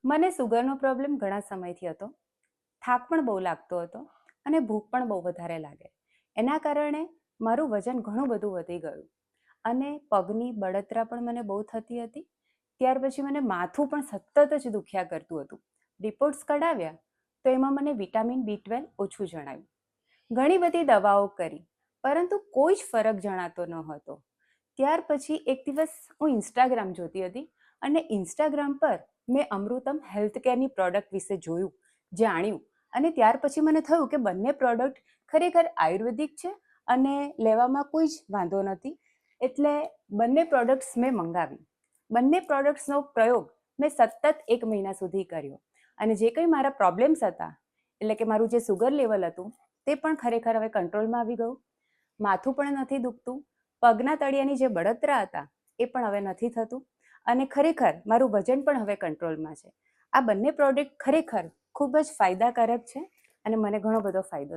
મને સુગરનો પ્રોબ્લેમ ઘણા સમયથી હતો. થાક પણ બહુ લાગતો હતો અને ભૂખ પણ બહુ વધારે લાગે. એના કારણે મારું વજન ઘણું બધું વધી ગયું અને પગની બળતરા પણ મને બહુ થતી હતી. ત્યાર પછી મને માથું પણ સતત જ દુખ્યા કરતું હતું. રિપોર્ટ્સ કઢાવ્યા તો એમાં મને વિટામિન B12 ઓછું જણાયું. ઘણી બધી દવાઓ કરી પરંતુ કોઈ જ ફરક જણાતો ન હતો. ત્યાર પછી એક દિવસ હું ઇન્સ્ટાગ્રામ જોતી હતી અને ઇન્સ્ટાગ્રામ પર મેં અમૃતમ હેલ્થ કેરની પ્રોડક્ટ વિશે જોયું, જાણ્યું અને ત્યાર પછી મને થયું કે બંને પ્રોડક્ટ ખરેખર આયુર્વેદિક છે અને લેવામાં કોઈ જ વાંધો નથી. એટલે બંને પ્રોડક્ટ્સ મેં મંગાવી. બંને પ્રોડક્ટ્સનો પ્રયોગ મેં સતત 1 મહિના સુધી કર્યો અને જે કંઈ મારા પ્રોબ્લેમ્સ હતા, એટલે કે મારું જે સુગર લેવલ હતું તે પણ ખરેખર હવે કંટ્રોલમાં આવી ગયું. માથું પણ નથી દુખતું, પગના તળિયાની જે બળતરા હતા એ પણ હવે નથી થતું અને ખરેખર મારું વજન પણ હવે કંટ્રોલમાં છે. આ બંને પ્રોડક્ટ ખરેખર ખૂબ જ ફાયદાકારક છે અને મને ઘણો બધો ફાયદો થયો.